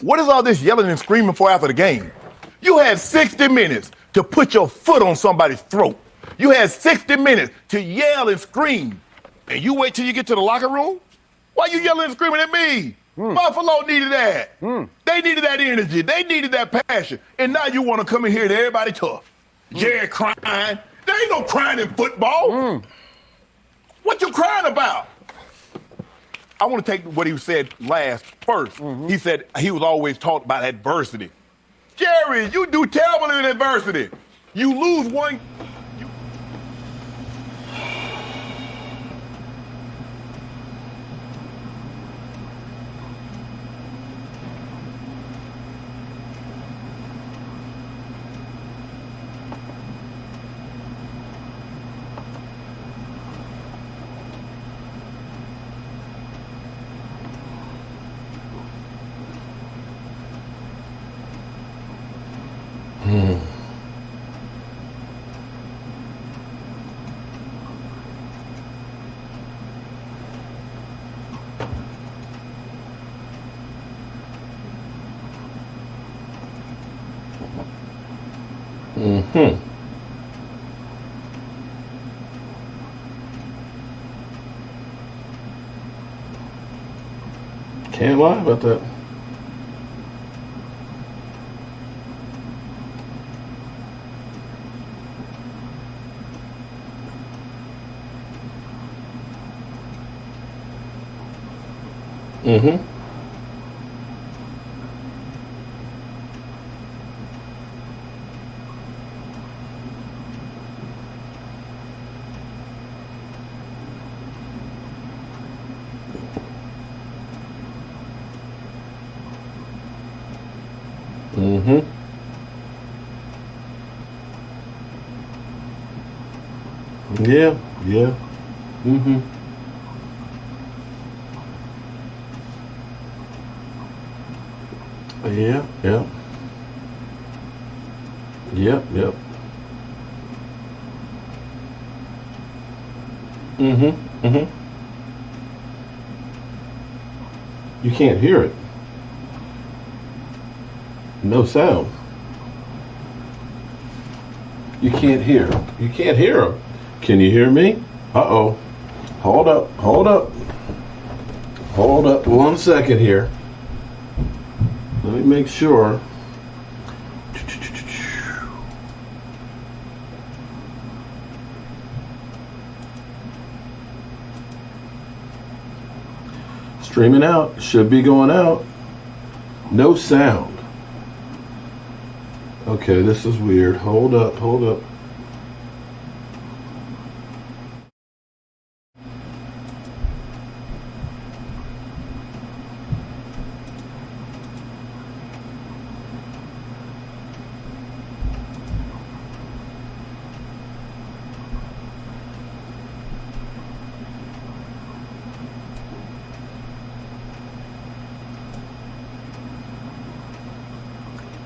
What is all this yelling and screaming for after the game? You had 60 minutes to put your foot on somebody's throat. You had 60 minutes to yell and scream. And you wait till you get to the locker room? Why you yelling and screaming at me? Buffalo needed that. They needed that energy. They needed that passion. And now you want to come in here and everybody tough. Jerry crying. There ain't no crying in football. What you crying about? I want to take what he said last first. He said he was always taught about adversity. Jerry, you do terrible in adversity. You lose one. Can't lie about that. Yeah, yeah. Yeah, yeah. Yep, yep. You can't hear it. No sound. You can't hear. You can't hear them. Can you hear me? Uh-oh. Hold up, hold up. Hold up 1 second here. Let me make sure. Streaming out. Should be going out. No sound. Okay, this is weird. Hold up, hold up.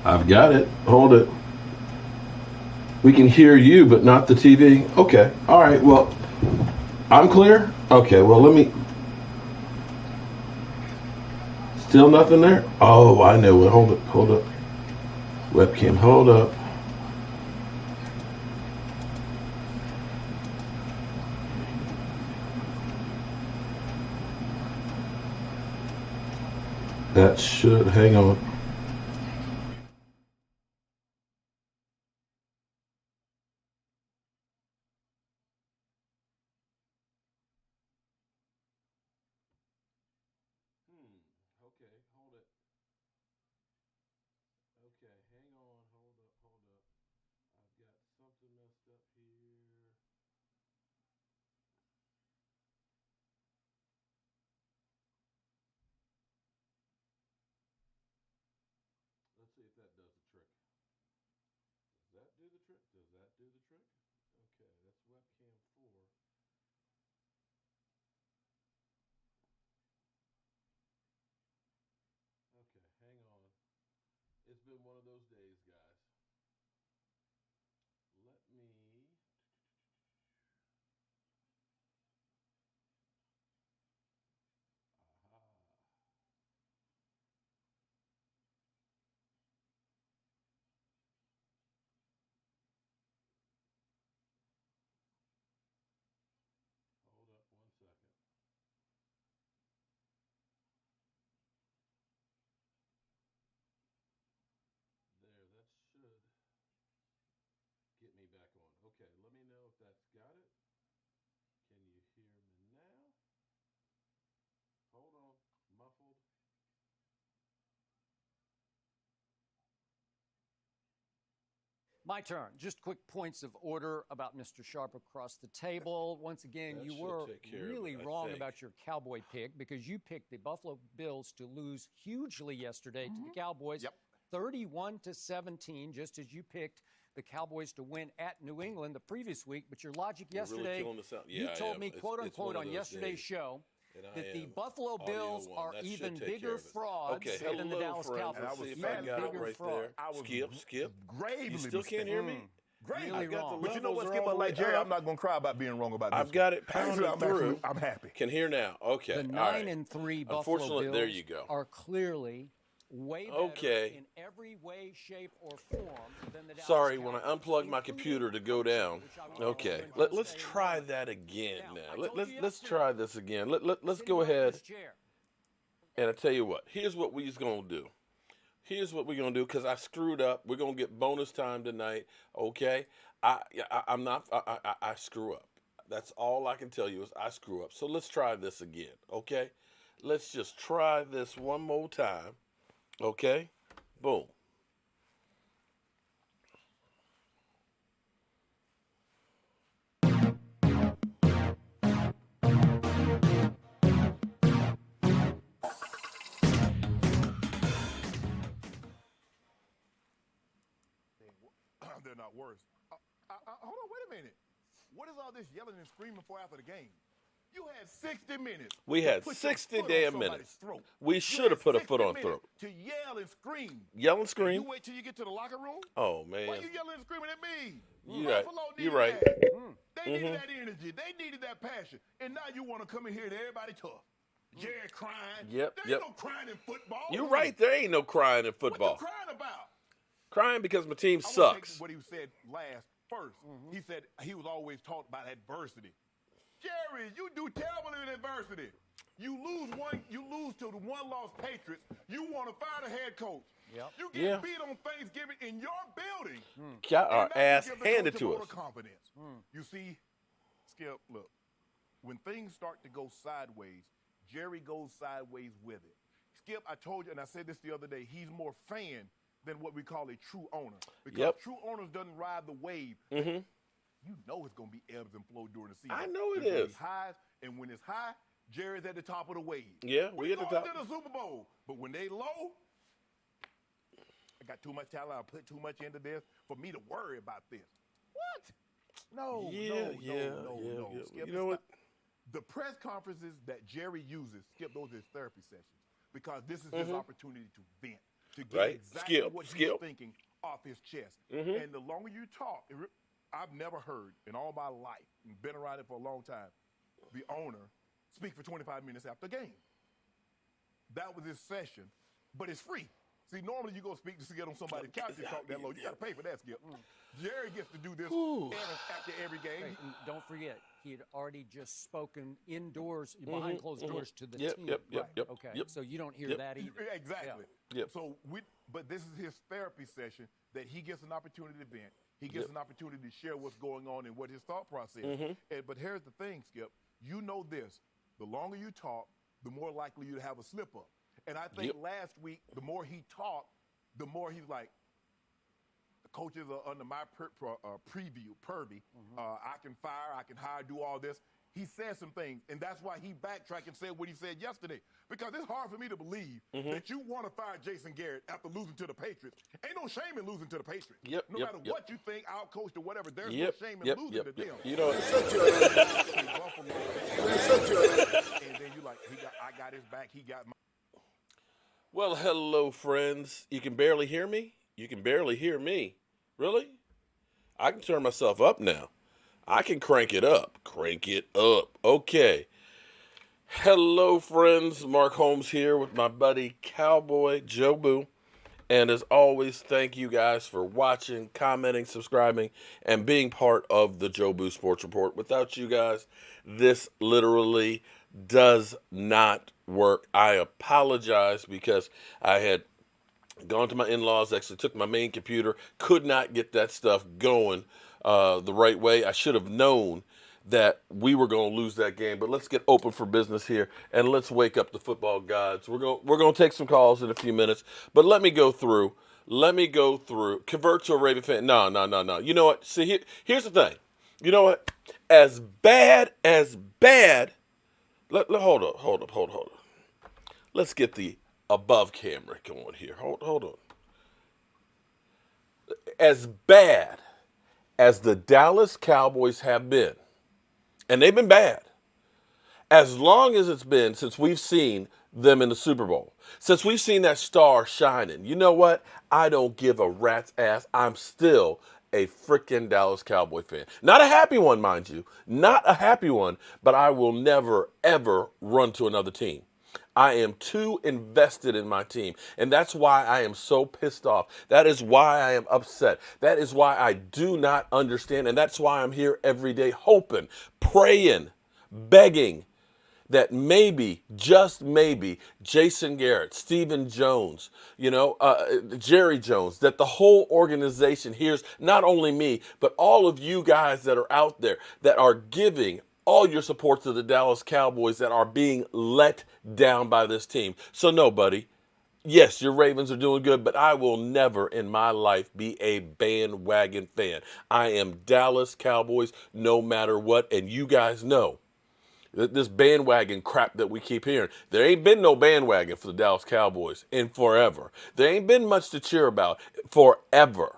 I've got it. Hold it. We can hear you, but not the TV. Okay. All right. Well, I'm clear. Okay. Well, let me. Still nothing there? Oh, I know it. Hold it. Hold up. Webcam. Hold up. That should. Hang on. Okay, hold it. Okay, hang on. Hold up. Hold up. I've got something messed up here. Let's see if that does the trick. Does that do the trick? Does that do the trick? Okay, that's webcam 4. Okay, hang on. It's been one of those days, guys. Let me. Aha. Okay, let me know if that's got it. Can you hear me now? Hold on, muffled. My turn. Just quick points of order about Mr. Sharp across the table. Once again, That you should were take care of really it, I wrong think. about your Cowboy pick because you picked the Buffalo Bills to lose hugely yesterday to the Cowboys. Yep. 31-17, just as you picked the Cowboys to win at New England the previous week. But your logic You're really yesterday, killing us out. you Yeah, I told am. me, It's quote one unquote, of on those yesterday's days. show And that I the am Buffalo audio Bills one. are That should even take bigger care of it. frauds Okay, than the hello, Dallas friends. Cowboys. Let's see if Even I got it bigger right frauds. there. I was Skip. gravely You still can't hear me? Gravely. Really I got wrong. the But you know what, levels are Skip? all the way Like Jerry, up. I'm not going to cry about being wrong about this. I've got it pounded through. I'm happy. Can hear now. Okay. The all right. 9-3 Buffalo Unfortunately, Bills there you go. are clearly way better Okay. in every way, shape, or form than the Dallas Sorry, when I Cowboys, unplugged my including computer to go coaching, down. which I will Okay, go into let's just a try moment. that again Now, now. I Let's told you let's yesterday, try this again. Let's sitting go behind ahead. this chair. And I tell you what, here's what we's gonna do. Here's what we're gonna do because I screwed up. We're gonna get bonus time tonight. Okay, I'm not. I screw up. That's all I can tell you is I screw up. So let's try this again. Okay, let's just try this one more time. Okay, boom. They're not worse. Hold on, wait a minute. What is all this yelling and screaming for after the game? You had 60 minutes. We to had put your 60 foot on damn somebody's minutes. throat. We You should have had put a foot 60 on minutes throat. To yell and scream. Yell and You scream. wait till you get to the locker room? Oh Why man. you yelling and screaming at me? You right. Buffalo You needed right. that. They needed that energy. They needed that passion. And now you want to come in here and everybody tough. Jerry crying. Yep, There yep. ain't no crying in football. You're right. There ain't no crying in What football. you crying about? Crying because my team I want to sucks. take what he said last first. He said he was always taught about adversity. Jerry, you do terrible in adversity. You lose to the one-loss Patriots. You want to fire the head coach. Yep. You get Yeah. beat on Thanksgiving in your building. Got our And now you ass give the handed coach a to vote us. of confidence. You see, Skip, look, when things start to go sideways, Jerry goes sideways with it. Skip, I told you, and I said this the other day, he's more fan than what we call a true owner. Because Yep. true owners doesn't ride the wave. Mm-hmm. You know it's going to be ebbs and flow during the season. I know it There's gonna is. be highs, and when it's high, Jerry's at the top of the wave. Yeah, we we at the going top. to the Super Bowl, but when they low, I got too much talent. I put too much into this for me to worry about this. What? No, Yeah. no. Skip, You know what? the press conferences that Jerry uses, Skip, those are his therapy sessions because this is his opportunity to vent, to get Right. exactly Skip, what Skip. he's thinking off his chest. And the longer you talk, I've never heard in all my life, and been around it for a long time, the owner speak for 25 minutes after a game. That was his session, but it's free. See, normally you go speak to get on somebody's couch and talk that low. You got to pay for that, Skip. Jerry gets to do this after every game. Right, and don't forget, he had already just spoken indoors, behind closed doors to the Yep, team. yep, yep, Right. yep, Okay, yep. so you don't hear Yep. that either. Exactly. Yeah. Yep. So but this is his therapy session that he gets an opportunity to vent. He gets an opportunity to share what's going on and what his thought process is. But here's the thing, Skip. You know this. The longer you talk, the more likely you to have a slip up. And I think Yep. last week, the more he talked, the more he's like, the coaches are under my purview. I can fire, I can hire, do all this. He said some things, and that's why he backtracked and said what he said yesterday. Because it's hard for me to believe that you want to fire Jason Garrett after losing to the Patriots. Ain't no shame in losing to the Patriots. Yep, No yep, matter yep. what you think, out-coached or whatever, there's Yep, no shame in yep, losing yep, to yep. them. You know, And then you like, I got his back, he got my. well, hello, friends. You can barely hear me? You can barely hear me. Really? I can turn myself up now. I can crank it up. Crank it up. Okay. Hello, friends. Mark Holmes here with my buddy Cowboy Joe Boo. And as always, thank you guys for watching, commenting, subscribing, and being part of the Joe Boo Sports Report. Without you guys, this literally does not work. I apologize because I had gone to my in-laws, actually took my main computer, could not get that stuff going the right way. I should have known that we were going to lose that game. But let's get open for business here, and let's wake up the football gods. We're going to take some calls in a few minutes, but let me go through. Convert to a Raven fan. No. You know what? See, here's the thing. You know what? As bad. Hold up. Let's get the above camera going here. Hold on. As bad as the Dallas Cowboys have been, and they've been bad, as long as it's been since we've seen them in the Super Bowl, since we've seen that star shining, you know what? I don't give a rat's ass. I'm still a freaking Dallas Cowboy fan. Not a happy one, mind you. Not a happy one, but I will never, ever run to another team. I am too invested in my team, and that's why I am so pissed off. That is why I am upset. That is why I do not understand, and that's why I'm here every day hoping, praying, begging that maybe, just maybe, Jason Garrett, Stephen Jones, Jerry Jones, that the whole organization hears not only me, but all of you guys that are out there that are giving all your support to the Dallas Cowboys that are being let down by this team. So no, buddy. Yes, your Ravens are doing good, but I will never in my life be a bandwagon fan. I am Dallas Cowboys no matter what, and you guys know this bandwagon crap that we keep hearing. There ain't been no bandwagon for the Dallas Cowboys in forever. There ain't been much to cheer about forever.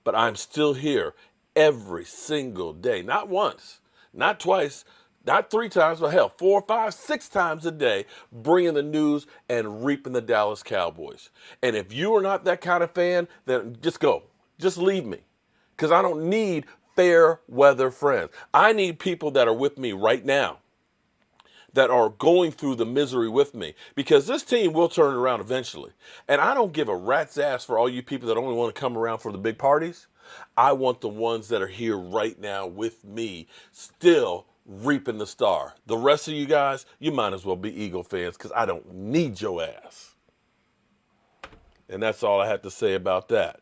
But I'm still here every single day. Not once, not twice, not 3 times, but hell, 4, 5, 6 times a day, bringing the news and reaping the Dallas Cowboys. And if you are not that kind of fan, then just go. Just leave me. Because I don't need fair weather friends. I need people that are with me right now, that are going through the misery with me, because this team will turn around eventually. And I don't give a rat's ass for all you people that only want to come around for the big parties. I want the ones that are here right now with me, still reaping the star. The rest of you guys, you might as well be Eagle fans, because I don't need your ass. And that's all I have to say about that.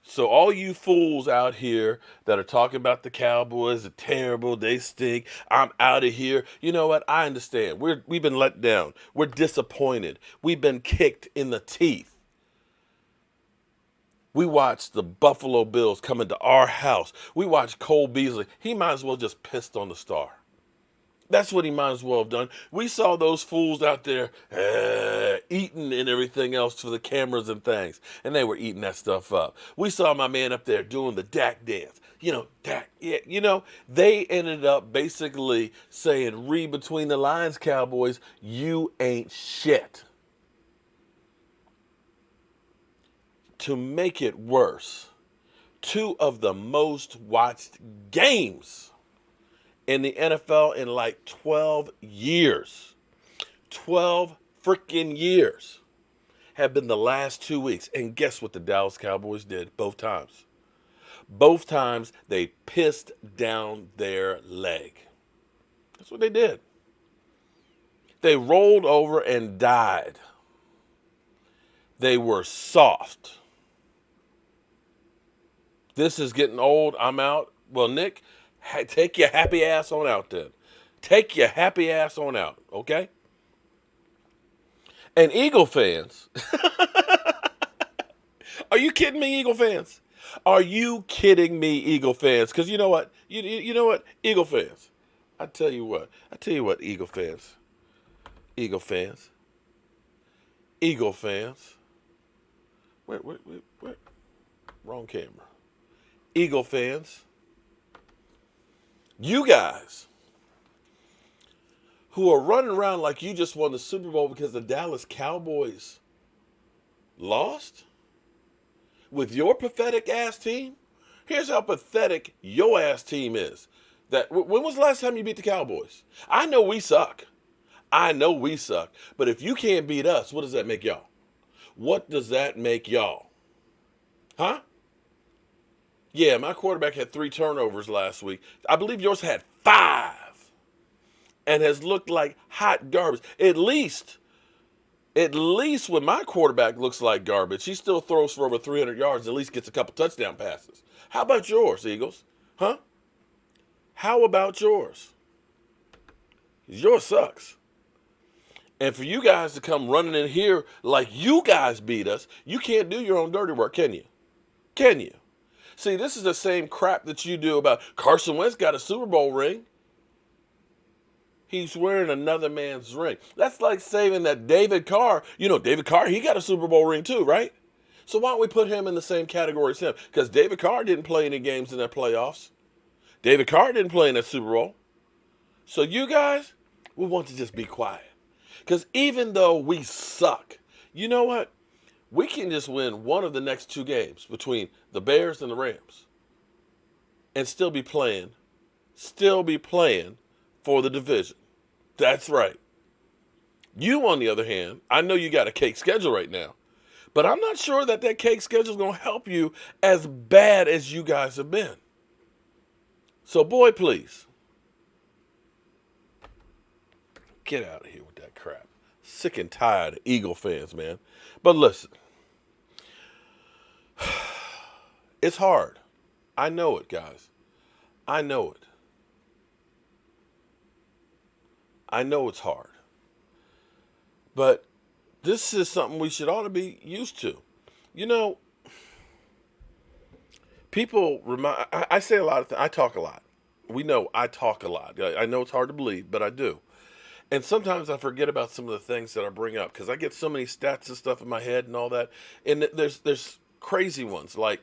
So all you fools out here that are talking about the Cowboys are terrible, they stink, I'm out of here. You know what? I understand. We've been let down. We're disappointed. We've been kicked in the teeth. We watched the Buffalo Bills come into our house. We watched Cole Beasley. He might as well just pissed on the star. That's what he might as well have done. We saw those fools out there eating and everything else for the cameras and things. And they were eating that stuff up. We saw my man up there doing the Dak dance. Dak, yeah, they ended up basically saying, read between the lines, Cowboys, you ain't shit. To make it worse, 2 of the most watched games in the NFL in like 12 years. 12 freaking years have been the last 2 weeks. And guess what the Dallas Cowboys did both times? Both times they pissed down their leg. That's what they did. They rolled over and died. They were soft. This is getting old. I'm out. Well, Nick, take your happy ass on out then. Take your happy ass on out, okay? And Eagle fans, are you kidding me, Eagle fans? Are you kidding me, Eagle fans? Because you know what? You know what, Eagle fans? I tell you what, Eagle fans. Eagle fans. Where? Wrong camera. Eagle fans. You guys who are running around like you just won the Super Bowl because the Dallas Cowboys lost with your pathetic ass team. Here's how pathetic your ass team is. When was the last time you beat the Cowboys? I know we suck. But if you can't beat us, what does that make y'all? What does that make y'all? Huh? Yeah, my quarterback had 3 turnovers last week. I believe yours had 5 and has looked like hot garbage. At least At least when my quarterback looks like garbage, he still throws for over 300 yards, at least gets a couple touchdown passes. How about yours, Eagles? Huh? How about yours? Yours sucks. And for you guys to come running in here like you guys beat us, you can't do your own dirty work, can you? Can you? See, this is the same crap that you do about Carson Wentz got a Super Bowl ring. He's wearing another man's ring. That's like saying that David Carr, David Carr, he got a Super Bowl ring too, right? So why don't we put him in the same category as him? Because David Carr didn't play any games in that playoffs. David Carr didn't play in that Super Bowl. So you guys, we want to just be quiet. Because even though we suck, you know what? We can just win one of the next two games between the Bears and the Rams and still be playing for the division. That's right. You, on the other hand, I know you got a cake schedule right now, but I'm not sure that cake schedule is going to help you as bad as you guys have been. So, boy, please, get out of here with that crap. Sick and tired of Eagle fans, man. But listen, it's hard. I know it, guys. I know it. I know it's hard. But this is something we should ought to be used to. People remind, I say a lot of things. I talk a lot. We know I talk a lot. I know it's hard to believe, but I do. And sometimes I forget about some of the things that I bring up because I get so many stats and stuff in my head and all that. And there's crazy ones like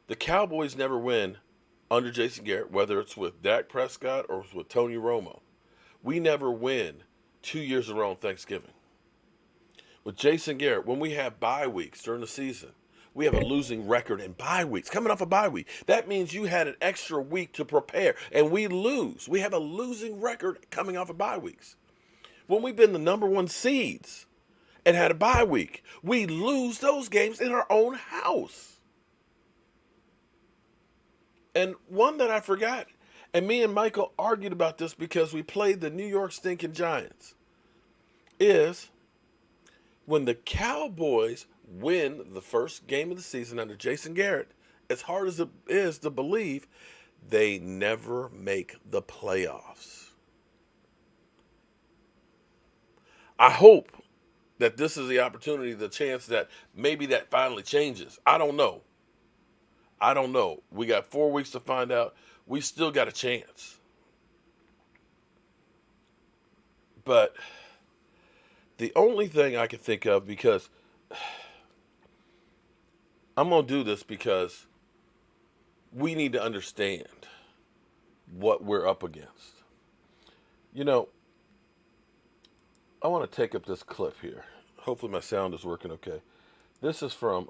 the Cowboys never win under Jason Garrett, whether it's with Dak Prescott or with Tony Romo. We never win 2 years in a row on Thanksgiving. With Jason Garrett, when we have bye weeks during the season, we have a losing record in bye weeks. Coming off a bye week, that means you had an extra week to prepare, and we lose. We have a losing record coming off of bye weeks. When we've been the number one seeds and had a bye week, we lose those games in our own house. And one that I forgot, and me and Michael argued about this because we played the New York stinking Giants, is when the Cowboys win the first game of the season under Jason Garrett, as hard as it is to believe, they never make the playoffs. I hope that this is the opportunity, the chance that maybe that finally changes. I don't know. We got 4 weeks to find out. We still got a chance. But the only thing I can think of, because I'm going to do this because we need to understand what we're up against. I want to take up this clip here. Hopefully my sound is working okay. This is from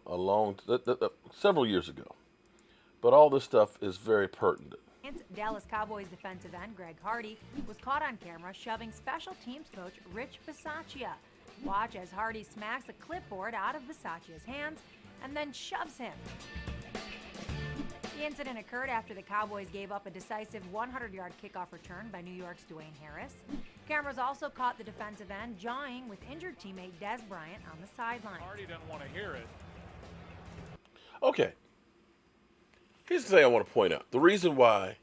several years ago. But all this stuff is very pertinent. Dallas Cowboys defensive end Greg Hardy was caught on camera shoving special teams coach Rich Bisaccia. Watch as Hardy smacks a clipboard out of Bisaccia's hands and then shoves him. The incident occurred after the Cowboys gave up a decisive 100-yard kickoff return by New York's Dwayne Harris. Cameras also caught the defensive end jawing with injured teammate Des Bryant on the sideline. Hardy didn't want to hear it. Okay. Here's the thing I want to point out. The reason why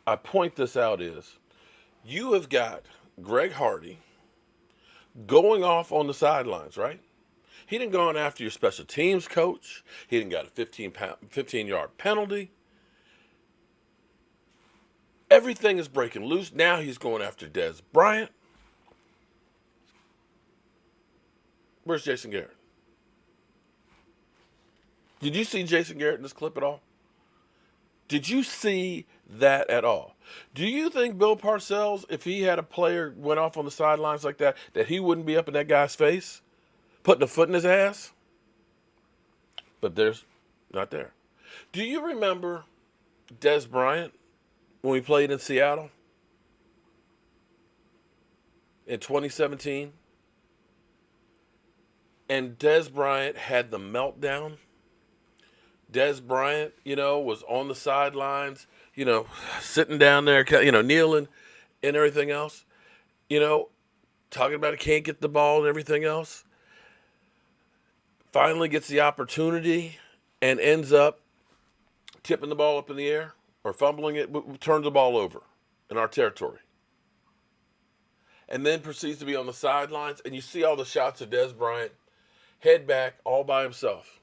I point this out is you have got Greg Hardy going off on the sidelines, right? He didn't go on after your special teams coach. He didn't got a 15-yard penalty. Everything is breaking loose. Now he's going after Des Bryant. Where's Jason Garrett? Did you see Jason Garrett in this clip at all? Did you see that at all? Do you think Bill Parcells, if he had a player went off on the sidelines like that he wouldn't be up in that guy's face, putting a foot in his ass? But there's not there. Do you remember Des Bryant when we played in Seattle in 2017? And Des Bryant had the meltdown. Des Bryant, was on the sidelines, sitting down there, kneeling and everything else. talking about he can't get the ball and everything else, finally gets the opportunity and ends up tipping the ball up in the air or fumbling it, turns the ball over in our territory. And then proceeds to be on the sidelines, and you see all the shots of Des Bryant, head back, all by himself.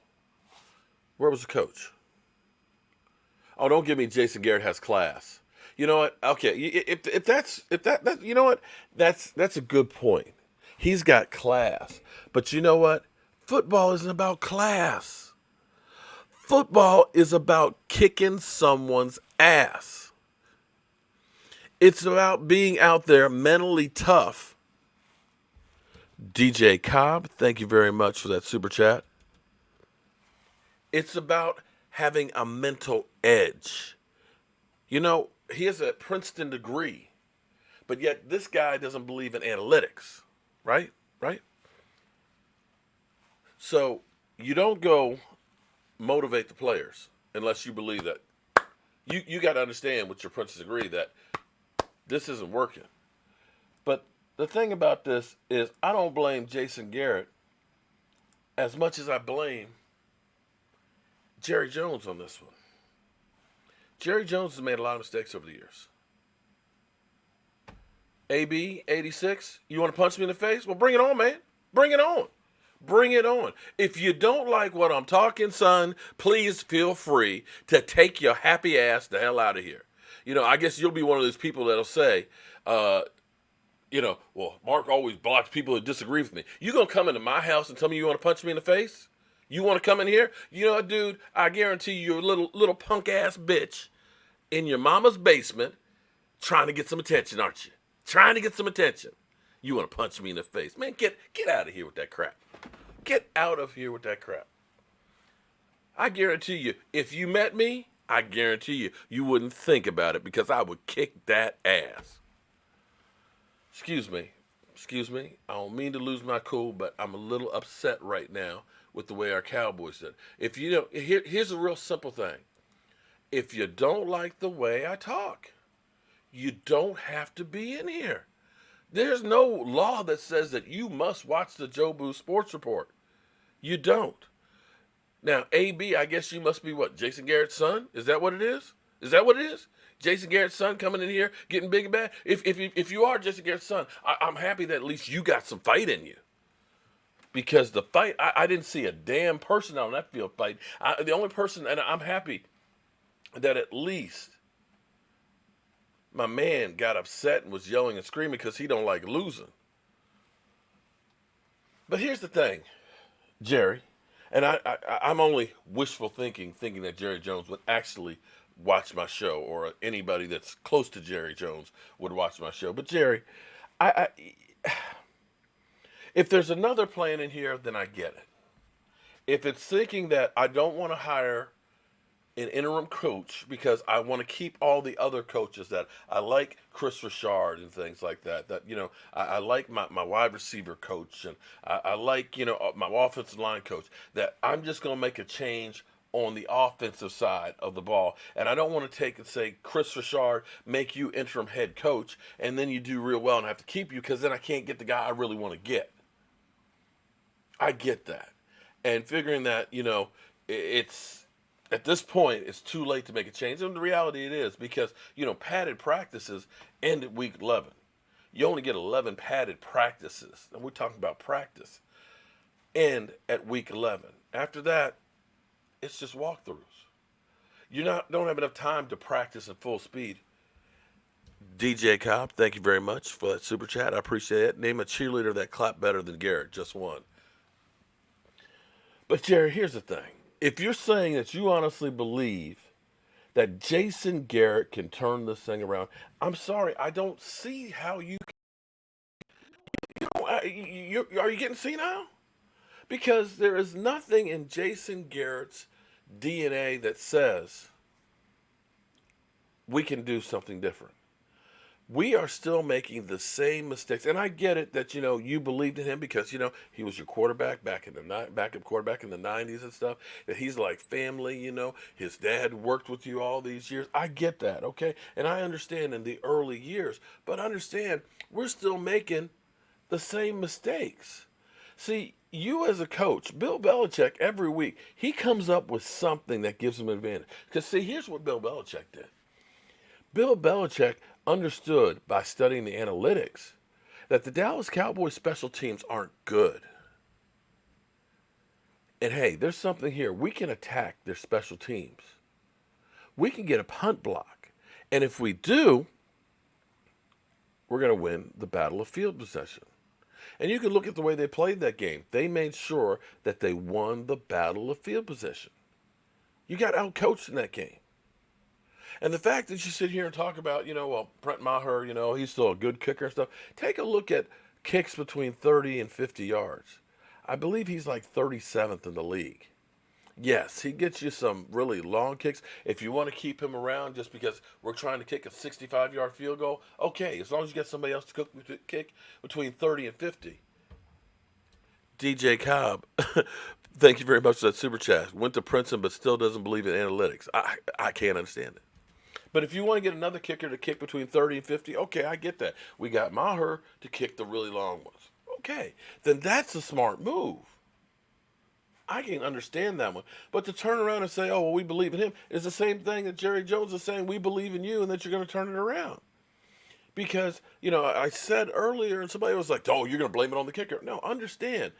Where was the coach? Oh, don't give me Jason Garrett has class. You know what? Okay, if that you know what? That's a good point. He's got class. But you know what? Football isn't about class. Football is about kicking someone's ass. It's about being out there mentally tough. DJ Cobb, thank you very much for that super chat. It's about having a mental edge. You know, he has a Princeton degree, but yet this guy doesn't believe in analytics, right? Right? So you don't go motivate the players unless you believe that. You got to understand with your Princeton degree that this isn't working. But the thing about this is I don't blame Jason Garrett as much as I blame Jerry Jones on this one. Jerry Jones has made a lot of mistakes over the years. AB 86, you want to punch me in the face? Well, bring it on, man. Bring it on. Bring it on. If you don't like what I'm talking, son, please feel free to take your happy ass the hell out of here. You know, I guess you'll be one of those people that'll say, well, Mark always blocks people who disagree with me. You gonna come into my house and tell me you want to punch me in the face? You want to come in here? You know what, dude? I guarantee you're a little punk ass bitch in your mama's basement trying to get some attention, aren't you? Trying to get some attention. You want to punch me in the face. Man, get out of here with that crap. Get out of here with that crap. I guarantee you, if you met me, I guarantee you wouldn't think about it because I would kick that ass. Excuse me. I don't mean to lose my cool, but I'm a little upset right now with the way our Cowboys did. If you don't, here's a real simple thing. If you don't like the way I talk, you don't have to be in here. There's no law that says that you must watch the Joe Boo Sports Report. You don't. Now, AB, I guess you must be what, Jason Garrett's son? Is that what it is? Is that what it is? Jason Garrett's son coming in here, getting big and bad? If you are Jason Garrett's son, I'm happy that at least you got some fight in you. Because the fight, I didn't see a damn person out on that field fight. The only person, and I'm happy that at least my man got upset and was yelling and screaming because he don't like losing. But here's the thing, Jerry, and I'm only wishful thinking that Jerry Jones would actually watch my show, or anybody that's close to Jerry Jones would watch my show. But Jerry, if there's another plan in here, then I get it. If it's thinking that I don't want to hire an interim coach because I want to keep all the other coaches that I like, Chris Richard and things like that, I like my wide receiver coach, and I like, my offensive line coach, that I'm just going to make a change on the offensive side of the ball. And I don't want to take and say, Chris Richard, make you interim head coach, and then you do real well and I have to keep you because then I can't get the guy I really want to get. I get that. And figuring that, it's at this point, it's too late to make a change. And the reality it is because, padded practices end at week 11. You only get 11 padded practices. And we're talking about practice. End at week 11. After that, it's just walkthroughs. You don't have enough time to practice at full speed. DJ Cobb, thank you very much for that super chat. I appreciate it. Name a cheerleader that clapped better than Garrett. Just one. But Jerry, here's the thing. If you're saying that you honestly believe that Jason Garrett can turn this thing around, I'm sorry, I don't see how you can. Are you getting senile? Because there is nothing in Jason Garrett's DNA that says we can do something different. We are still making the same mistakes. And I get it that, you believed in him because, he was your quarterback backup quarterback in the 90s and stuff, that he's like family, his dad worked with you all these years. I get that, okay? And I understand in the early years, but understand we're still making the same mistakes. See, you as a coach, Bill Belichick, every week, he comes up with something that gives him an advantage. Because, see, here's what Bill Belichick did. Bill Belichick understood by studying the analytics that the Dallas Cowboys special teams aren't good. And hey, there's something here. We can attack their special teams. We can get a punt block. And if we do, we're going to win the battle of field possession. And you can look at the way they played that game. They made sure that they won the battle of field possession. You got outcoached in that game. And the fact that you sit here and talk about, well, Brent Maher, he's still a good kicker and stuff. Take a look at kicks between 30 and 50 yards. I believe he's like 37th in the league. Yes, he gets you some really long kicks. If you want to keep him around just because we're trying to kick a 65-yard field goal, okay, as long as you get somebody else to kick between 30 and 50. DJ Cobb, thank you very much for that super chat. Went to Princeton but still doesn't believe in analytics. I can't understand it. But if you want to get another kicker to kick between 30 and 50, okay, I get that. We got Maher to kick the really long ones. Okay, then that's a smart move. I can understand that one. But to turn around and say, oh, well, we believe in him, is the same thing that Jerry Jones is saying, we believe in you and that you're going to turn it around. Because, I said earlier, and somebody was like, oh, you're going to blame it on the kicker. No, understand.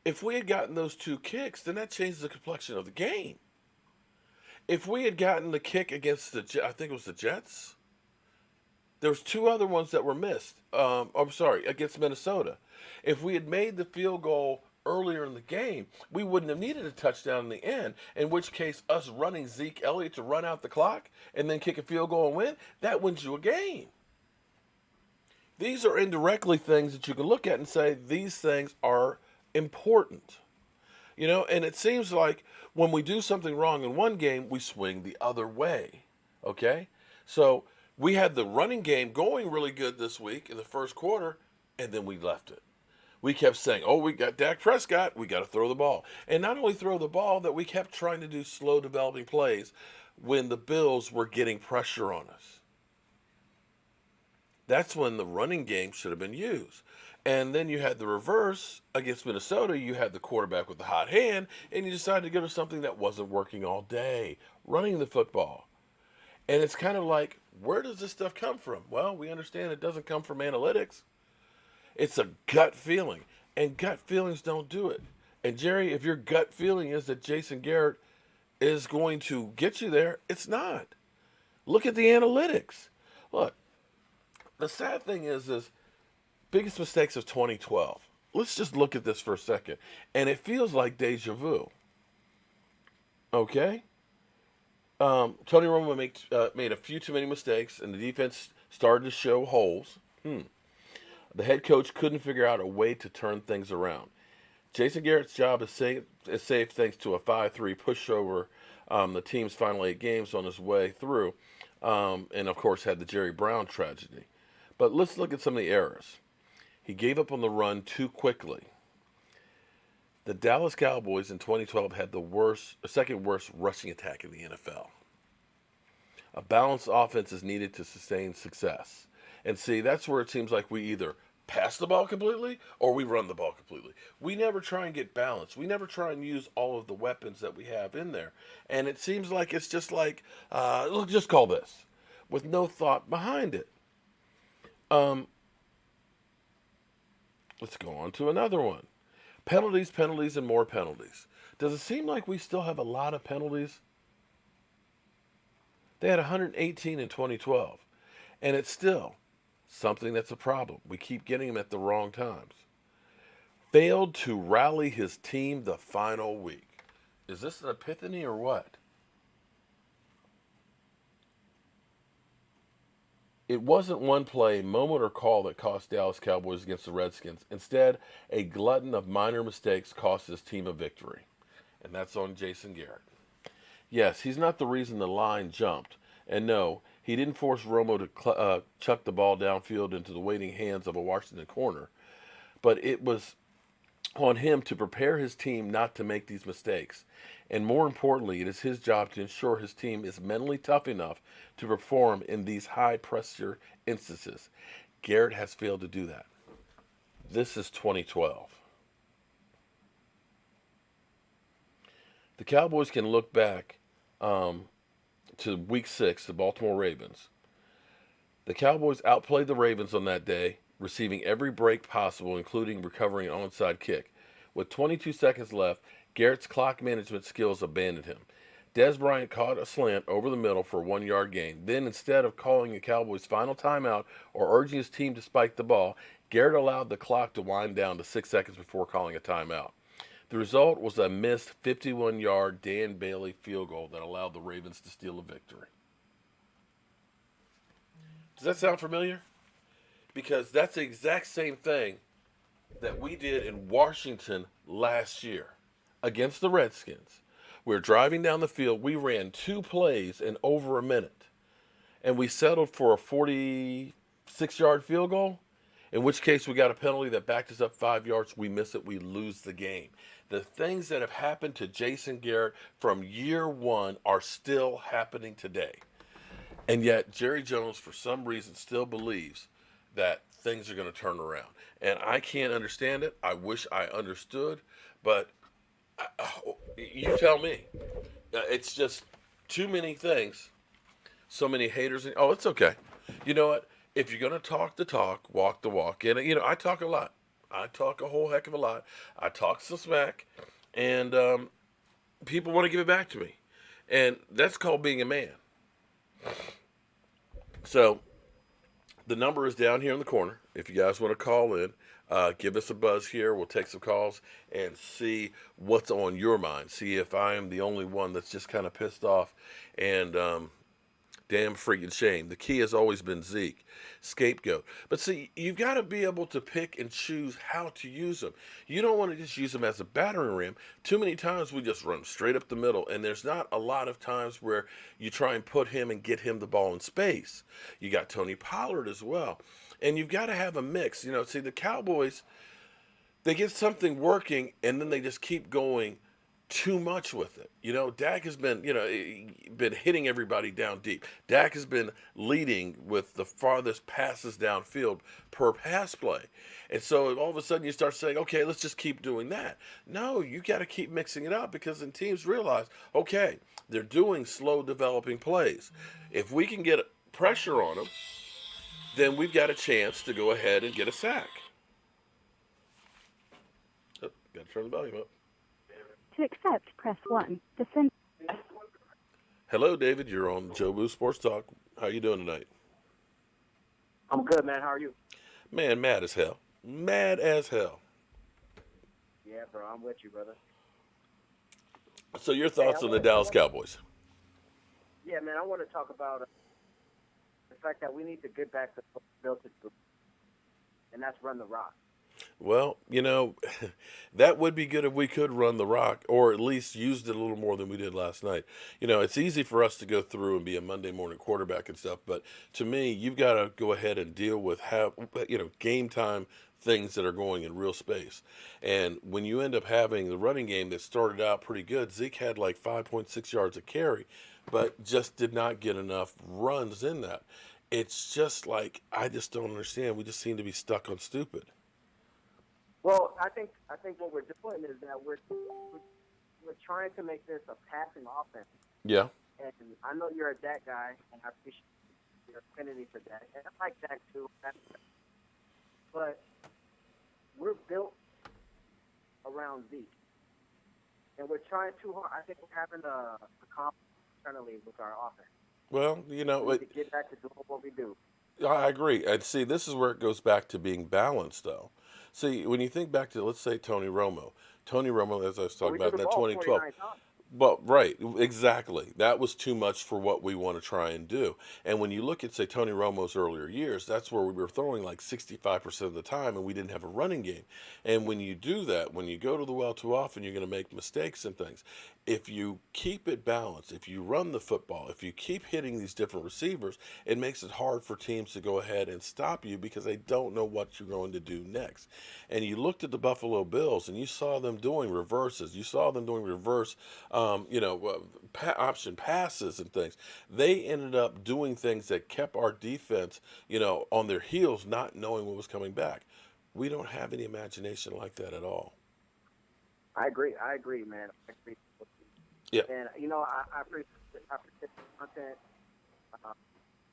If we had gotten those 2 kicks, then that changes the complexion of the game. If we had gotten the kick against I think it was the Jets, there was 2 other ones that were missed. Against Minnesota. If we had made the field goal earlier in the game, we wouldn't have needed a touchdown in the end, in which case us running Zeke Elliott to run out the clock and then kick a field goal and win, that wins you a game. These are indirectly things that you can look at and say these things are important. And it seems like when we do something wrong in one game, we swing the other way. Okay? So we had the running game going really good this week in the first quarter, and then we left it. We kept saying, oh, we got Dak Prescott, we got to throw the ball. And not only throw the ball, that we kept trying to do slow developing plays when the Bills were getting pressure on us. That's when the running game should have been used. And then you had the reverse against Minnesota. You had the quarterback with the hot hand, and you decided to go to something that wasn't working all day, running the football. And it's kind of like, where does this stuff come from? Well, we understand it doesn't come from analytics. It's a gut feeling, and gut feelings don't do it. And Jerry, if your gut feeling is that Jason Garrett is going to get you there, it's not. Look at the analytics. Look, the sad thing is biggest mistakes of 2012. Let's just look at this for a second. And it feels like deja vu. Okay? Tony Romo made a few too many mistakes, and the defense started to show holes. The head coach couldn't figure out a way to turn things around. Jason Garrett's job is saved thanks to a 5-3 pushover the team's final 8 games on his way through, and of course had the Jerry Brown tragedy. But let's look at some of the errors. He gave up on the run too quickly. The Dallas Cowboys in 2012 had the second worst rushing attack in the NFL. A balanced offense is needed to sustain success. And see, that's where it seems like we either pass the ball completely or we run the ball completely. We never try and get balance. We never try and use all of the weapons that we have in there. And it seems like it's just like, let's just call this, with no thought behind it. Let's go on to another one. Penalties, and more penalties. Does it seem like we still have a lot of penalties? They had 118 in 2012. And it's still something that's a problem. We keep getting them at the wrong times. Failed to rally his team the final week. Is this an epiphany or what? It wasn't one play, moment, or call that cost Dallas Cowboys against the Redskins. Instead, a glutton of minor mistakes cost his team a victory. And that's on Jason Garrett. Yes, he's not the reason the line jumped. And no, he didn't force Romo to chuck the ball downfield into the waiting hands of a Washington corner. But it was on him to prepare his team not to make these mistakes. And more importantly, it is his job to ensure his team is mentally tough enough to perform in these high-pressure instances. Garrett has failed to do that. This is 2012. The Cowboys can look back to Week 6, the Baltimore Ravens. The Cowboys outplayed the Ravens on that day, receiving every break possible, including recovering an onside kick. With 22 seconds left, Garrett's clock management skills abandoned him. Dez Bryant caught a slant over the middle for a 1-yard gain. Then, instead of calling the Cowboys' final timeout or urging his team to spike the ball, Garrett allowed the clock to wind down to 6 seconds before calling a timeout. The result was a missed 51-yard Dan Bailey field goal that allowed the Ravens to steal a victory. Does that sound familiar? Because that's the exact same thing that we did in Washington last year against the Redskins. We were driving down the field. We ran 2 plays in over a minute. And we settled for a 46-yard field goal, in which case we got a penalty that backed us up 5 yards. We miss it. We lose the game. The things that have happened to Jason Garrett from year 1 are still happening today. And yet Jerry Jones, for some reason, still believes that things are going to turn around. And I can't understand it. I wish I understood. But you tell me. It's just too many things. So many haters. Oh, it's okay. You know what? If you're going to talk the talk, walk the walk. And, I talk a lot. I talk a whole heck of a lot. I talk some smack. And people want to give it back to me. And that's called being a man. So the number is down here in the corner. If you guys want to call in, give us a buzz here. We'll take some calls and see what's on your mind. See if I am the only one that's just kind of pissed off and damn freaking shame. The key has always been Zeke, scapegoat. But see, you've got to be able to pick and choose how to use them. You don't want to just use them as a battering ram. Too many times we just run straight up the middle, and there's not a lot of times where you try and put him and get him the ball in space. You got Tony Pollard as well. And you've got to have a mix. See, the Cowboys, they get something working, and then they just keep going too much with it. Dak has been, been hitting everybody down deep. Dak has been leading with the farthest passes downfield per pass play. And so all of a sudden you start saying, okay, let's just keep doing that. No, you got to keep mixing it up because then teams realize, okay, they're doing slow developing plays. If we can get pressure on them, then we've got a chance to go ahead and get a sack. Oh, got to turn the volume up. To accept, press 1. To send. Hello, David. You're on Joe Boo Sports Talk. How you doing tonight? I'm good, man. How are you? Man, mad as hell. Mad as hell. Yeah, bro. I'm with you, brother. So your thoughts on the Dallas Cowboys? Yeah, man. I want to talk about the fact that we need to get back to what we built it to, and that's run the rock. Well, that would be good if we could run the rock or at least used it a little more than we did last night. It's easy for us to go through and be a Monday morning quarterback and stuff, but to me, you've got to go ahead and deal with game time things that are going in real space. And when you end up having the running game that started out pretty good, Zeke had like 5.6 yards a carry, but just did not get enough runs in that. It's just like, I just don't understand. We just seem to be stuck on stupid. Well, I think what we're doing is that we're trying to make this a passing offense. Yeah. And I know you're a Dak guy, and I appreciate your affinity for Dak. And I like Dak too. But we're built around Zeke, and we're trying too hard. I think we're having a conflict internally with our offense. Well, we need to get back to doing what we do. I agree. And see, this is where it goes back to being balanced, though. See, when you think back to, let's say, Tony Romo, as I was talking about in that 2012. Well, right, exactly. That was too much for what we want to try and do. And when you look at, say, Tony Romo's earlier years, that's where we were throwing like 65% of the time, and we didn't have a running game. And when you do that, when you go to the well too often, you're going to make mistakes and things. If you keep it balanced, if you run the football, if you keep hitting these different receivers, it makes it hard for teams to go ahead and stop you because they don't know what you're going to do next. And you looked at the Buffalo Bills, and you saw them doing reverses. You saw them doing reverse option passes and things. They ended up doing things that kept our defense, on their heels, not knowing what was coming back. we don't have any imagination like that at all. I agree, man. I agree. Yeah. And I appreciate the content, uh,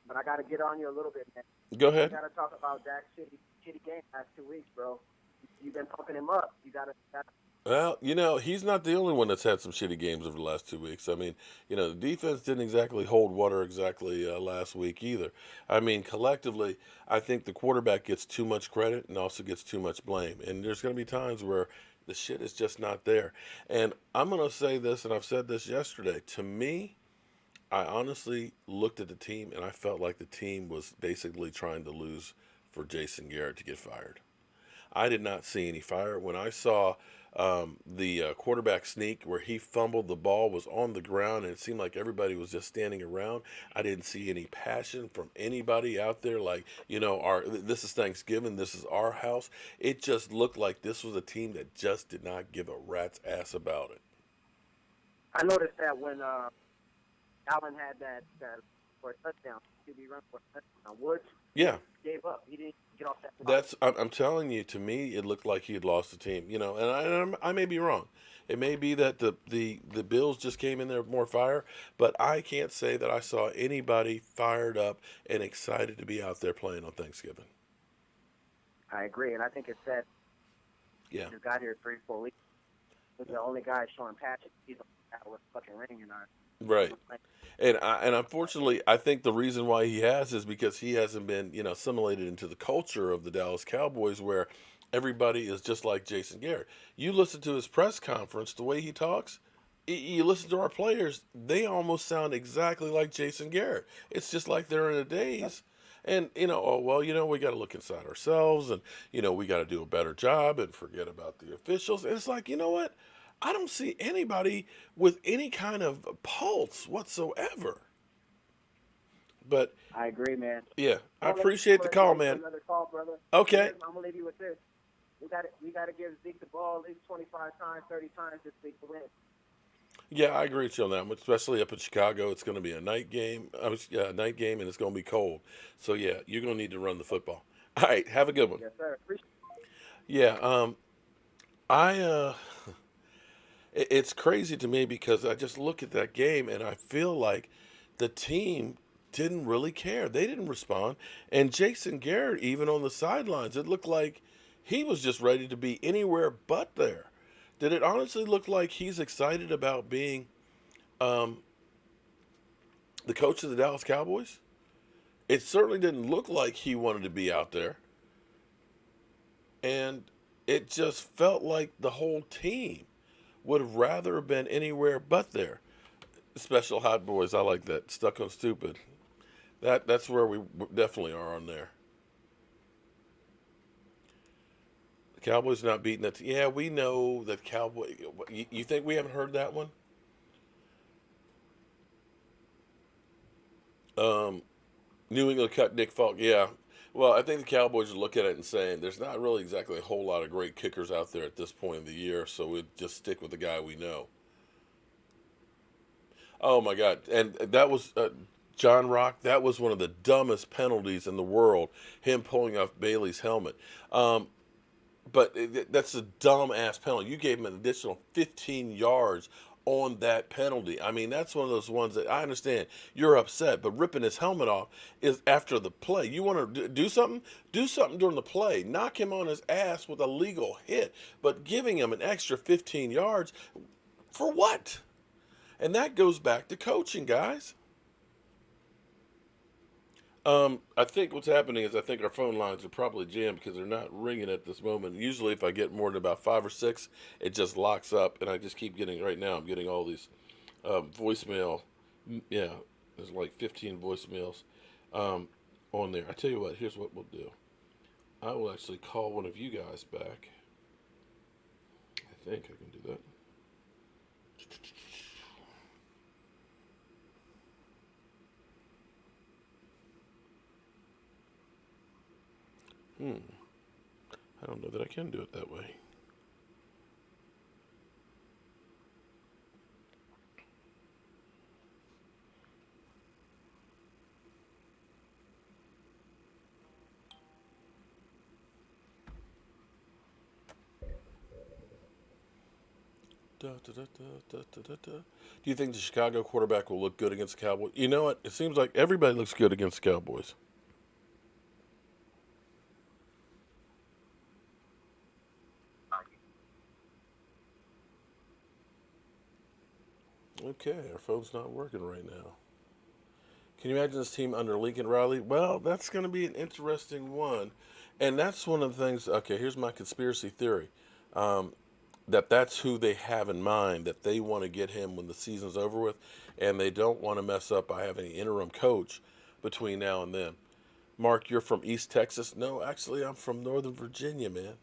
but I got to get on you a little bit, man. Go I ahead. got to talk about Dak's shitty game last 2 weeks, bro. You've been pumping him up. You got to. Well, he's not the only one that's had some shitty games over the last 2 weeks. I mean, the defense didn't exactly hold water exactly last week either. I mean, collectively, I think the quarterback gets too much credit and also gets too much blame. And there's going to be times where the shit is just not there. And I'm going to say this, and I've said this yesterday. To me, I honestly looked at the team and I felt like the team was basically trying to lose for Jason Garrett to get fired. I did not see any fire. When I saw the quarterback sneak where he fumbled, the ball was on the ground, and it seemed like everybody was just standing around. I didn't see any passion from anybody out there. Like, this is Thanksgiving, this is our house. It just looked like this was a team that just did not give a rat's ass about it. I noticed that when Allen had that for a touchdown, QB run for a touchdown, Woods gave up. He didn't get off that spot. I'm telling you, to me, it looked like he had lost the team. And I may be wrong. It may be that the Bills just came in there with more fire, but I can't say that I saw anybody fired up and excited to be out there playing on Thanksgiving. I agree, and I think it's that. Yeah. Just got here 3-4 weeks. He's the only guy showing patches. He's got a fucking ring in our. Right. And unfortunately, I think the reason why he has is because he hasn't been, assimilated into the culture of the Dallas Cowboys, where everybody is just like Jason Garrett. You listen to his press conference, the way he talks, you listen to our players, they almost sound exactly like Jason Garrett. It's just like they're in a daze. And, we got to look inside ourselves and, we got to do a better job and forget about the officials. And it's like, you know what? I don't see anybody with any kind of pulse whatsoever. But I agree, man. Yeah, I appreciate the call, man. Another call, brother. Okay. I'm gonna leave you with this. We got to give Zeke the ball at least 25 times, 30 times this week to win. Yeah, I agree with you on that one, especially up in Chicago. It's going to be a night game. And it's going to be cold. So yeah, you're going to need to run the football. All right, have a good one. Yes, sir. Appreciate it. It's crazy to me because I just look at that game and I feel like the team didn't really care. They didn't respond. And Jason Garrett, even on the sidelines, it looked like he was just ready to be anywhere but there. Did it honestly look like he's excited about being the coach of the Dallas Cowboys? It certainly didn't look like he wanted to be out there. And it just felt like the whole team would rather have been anywhere but there. Special Hot Boys, I like that. Stuck on Stupid. That's where we definitely are on there. The Cowboys not beating that. Yeah, we know that Cowboy. You think we haven't heard that one? New England cut Nick Falk. Yeah. Well, I think the Cowboys are looking at it and saying there's not really exactly a whole lot of great kickers out there at this point of the year, so we'll just stick with the guy we know. Oh, my God. And that was John Rock. That was one of the dumbest penalties in the world, him pulling off Bailey's helmet. But that's a dumb-ass penalty. You gave him an additional 15 yards on that penalty. I mean, that's one of those ones that I understand you're upset, but ripping his helmet off is after the play. You want to do something? Do something during the play. Knock him on his ass with a legal hit, but giving him an extra 15 yards for what? And that goes back to coaching, guys. I think what's happening is I think our phone lines are probably jammed because they're not ringing at this moment. Usually if I get more than about 5 or 6, it just locks up, and I just keep getting, right now I'm getting all these voicemail. Yeah, there's like 15 voicemails on there. I tell you what, here's what we'll do. I will actually call one of you guys back. I think I can do that. I don't know that I can do it that way. Do you think the Chicago quarterback will look good against the Cowboys? You know what? It seems like everybody looks good against the Cowboys. Okay, our phone's not working right now. Can you imagine this team under Lincoln Riley? Well, that's going to be an interesting one. And that's one of the things. Okay, here's my conspiracy theory. That's who they have in mind, that they want to get him when the season's over with, and they don't want to mess up by having an interim coach between now and then. Mark, you're from East Texas? No, actually, I'm from Northern Virginia, man.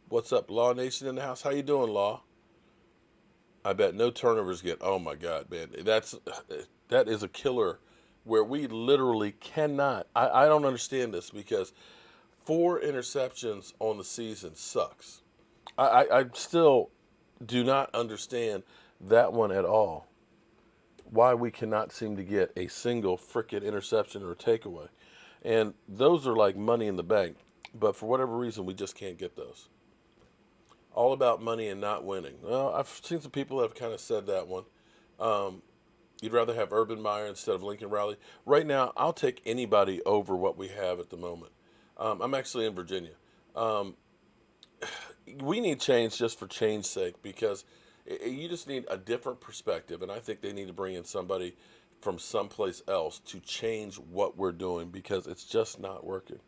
What's up, Law Nation in the house? How you doing, Law? I bet no turnovers get. Oh my God, man, that is a killer, where we literally cannot. I don't understand this, because 4 interceptions on the season sucks. I still do not understand that one at all. Why we cannot seem to get a single frickin' interception or takeaway. And those are like money in the bank. But for whatever reason, we just can't get those. All about money and not winning. Well, I've seen some people that have kind of said that one. You'd rather have Urban Meyer instead of Lincoln Riley. Right now, I'll take anybody over what we have at the moment. I'm actually in Virginia. We need change just for change's sake, because you just need a different perspective. And I think they need to bring in somebody from someplace else to change what we're doing, because it's just not working.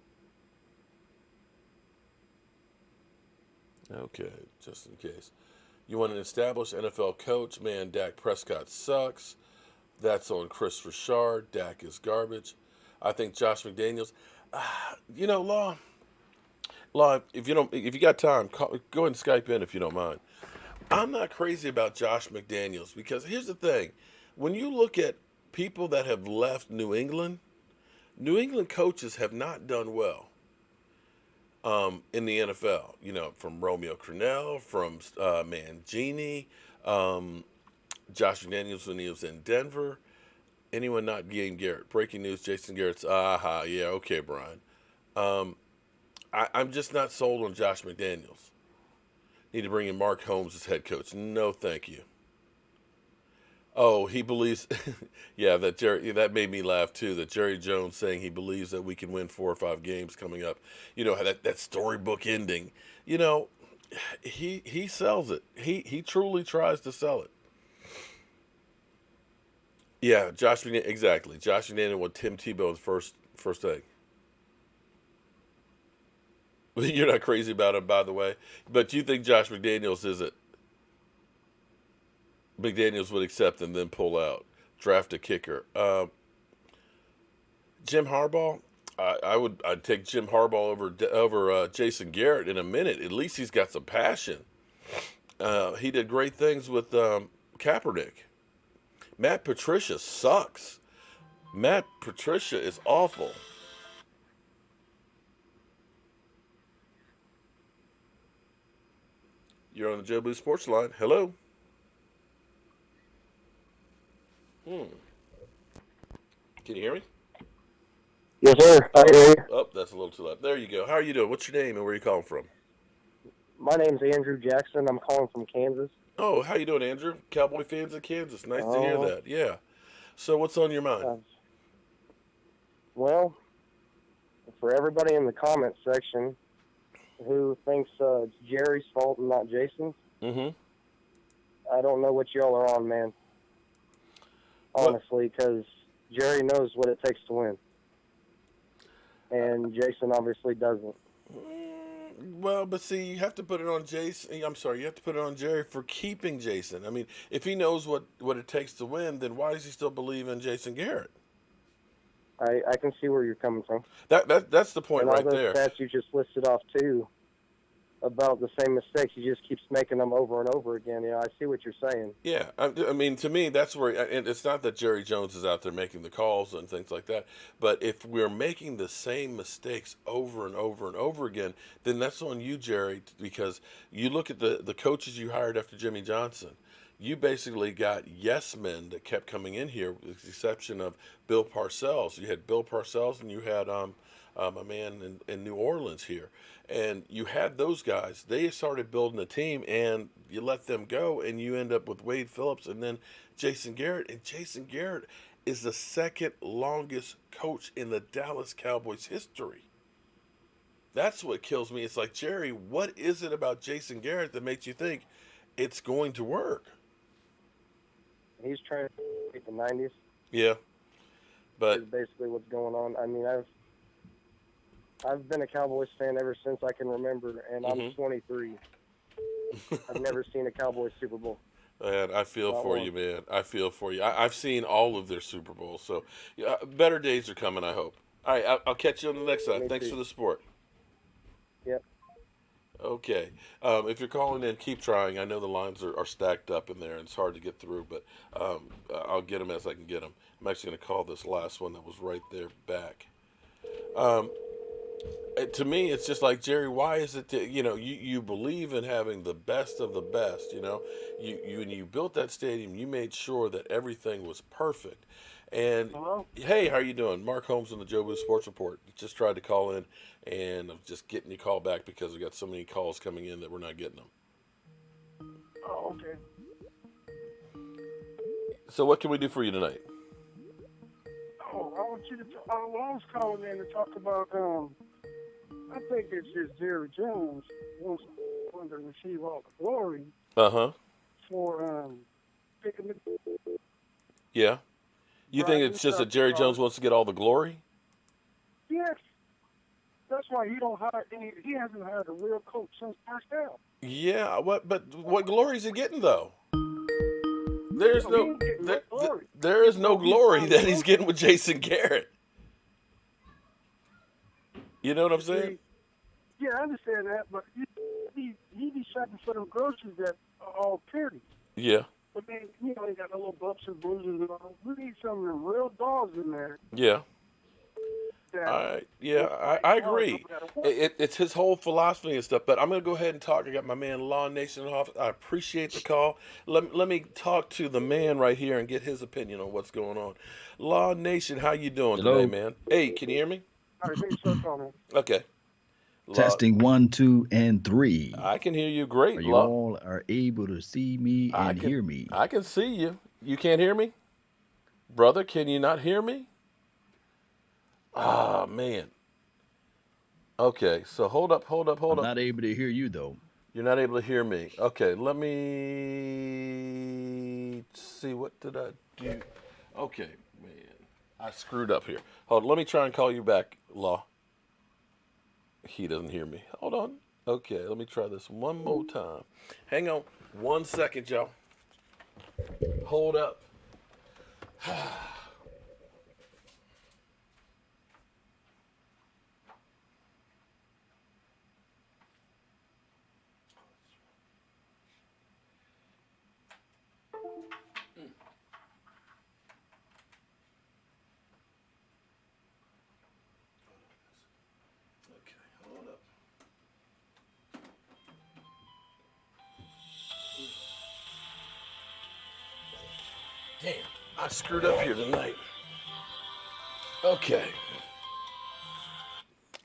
Okay, just in case. You want an established NFL coach? Man, Dak Prescott sucks. That's on Chris Richard. Dak is garbage. I think Josh McDaniels. Law. If you got time, go ahead and Skype in if you don't mind. I'm not crazy about Josh McDaniels, because here's the thing: when you look at people that have left New England coaches have not done well. In the NFL, from Romeo Crennel, from Mangini, Josh McDaniels when he was in Denver. Anyone not Jason Garrett? Breaking news: Jason Garrett's. Yeah, okay, Brian. I'm just not sold on Josh McDaniels. Need to bring in Mark Holmes as head coach. No, thank you. Oh, he believes. Yeah, that made me laugh too. That Jerry Jones saying he believes that we can win 4 or 5 games coming up. That storybook ending. He sells it. He truly tries to sell it. Yeah, Josh McDaniels, exactly. Josh McDaniels with Tim Tebow's first egg. You're not crazy about him, by the way, but you think Josh McDaniels is it? McDaniels would accept and then pull out, draft a kicker. Jim Harbaugh, I'd take Jim Harbaugh over Jason Garrett in a minute. At least he's got some passion. He did great things with Kaepernick. Matt Patricia sucks. Matt Patricia is awful. You're on the Joe Boo Sports Line. Hello. Can you hear me? Yes, sir. I hear you. Oh, that's a little too loud. There you go. How are you doing? What's your name and where are you calling from? My name's Andrew Jackson. I'm calling from Kansas. Oh, how you doing, Andrew? Cowboy fans in Kansas. Nice to hear that. Yeah. So what's on your mind? Well, for everybody in the comment section who thinks it's Jerry's fault and not Jason's, I don't know what y'all are on, man. Honestly, because Jerry knows what it takes to win. And Jason obviously doesn't. Well, but see, you have to put it on Jason. I'm sorry, you have to put it on Jerry for keeping Jason. I mean, if he knows what it takes to win, then why does he still believe in Jason Garrett? I can see where you're coming from. That's the point right there. And all those stats you just listed off, too, about the same mistakes, he just keeps making them over and over again. I see what you're saying. Yeah, I mean, to me, that's where, and it's not that Jerry Jones is out there making the calls and things like that, but if we're making the same mistakes over and over and over again, then that's on you, Jerry, because you look at the coaches you hired after Jimmy Johnson. You basically got yes men that kept coming in here, with the exception of Bill Parcells. You had Bill Parcells and you had a man in New Orleans here. And you had those guys. They started building a team, and you let them go, and you end up with Wade Phillips and then Jason Garrett. And Jason Garrett is the second longest coach in the Dallas Cowboys history. That's what kills me. It's like, Jerry, what is it about Jason Garrett that makes you think it's going to work? He's trying to beat the 90s. Yeah, but Is basically what's going on. I mean, I've been a Cowboys fan ever since I can remember, and I'm 23. I've never seen a Cowboys Super Bowl. man, I feel Not for one. you, man. I feel for you. I've seen all of their Super Bowls, so yeah, better days are coming, I hope. All right, I'll catch you on the next side. Me Thanks too. for the support. Yep. Okay. If you're calling in, keep trying. I know the lines are stacked up in there, and it's hard to get through, but I'll get them as I can get them. I'm actually going to call this last one that was right there back. To me, it's just like, Jerry, why is it that, you believe in having the best of the best, when you built that stadium, you made sure that everything was perfect. And Hello? hey, how you doing? Mark Holmes on the Joe Boo Sports Report. Just tried to call in, and I'm just getting you call back because we got so many calls coming in that we're not getting them. Oh, okay. So what can we do for you tonight? Oh, I want you to. I was calling in to talk about. I think it's just Jerry Jones wants to receive all the glory Uh-huh. for picking the. Yeah. You think it's just that Jerry Jones wants to get all the glory? Yes. That's why he don't hire any. He hasn't hired a real coach since first down. Yeah. But what glory is he getting though? There's No, he ain't getting no glory. there is no No, he's glory trying that to he's coach. getting with Jason Garrett. You know what I'm saying? Yeah, I understand that, but he be shopping for them groceries that are all purity. Yeah. But then, he got a little bumps and bruises and all. We need some of them real dogs in there. Yeah. That All right. Yeah, I agree. It's his whole philosophy and stuff. But I'm going to go ahead and talk. I got my man Law Nation in the office. I appreciate the call. Let me talk to the man right here and get his opinion on what's going on. Law Nation, how you doing today, man? Hey, can you hear me? All right, thanks for calling. Okay. Law, Testing 1, 2, and 3. I can hear you great, Are you Law. all are able to see me and hear me? I can see you. You can't hear me? Brother, can you not hear me? Ah, man. Okay, so hold up. I'm not able to hear you, though. You're not able to hear me. Okay, let me see. What did I do? Okay, man. I screwed up here. Hold on, let me try and call you back, Law. He doesn't hear me. Hold on. Okay, let me try this one more time. Hang on 1 second, y'all. Hold up. Damn, I screwed up here tonight. Okay.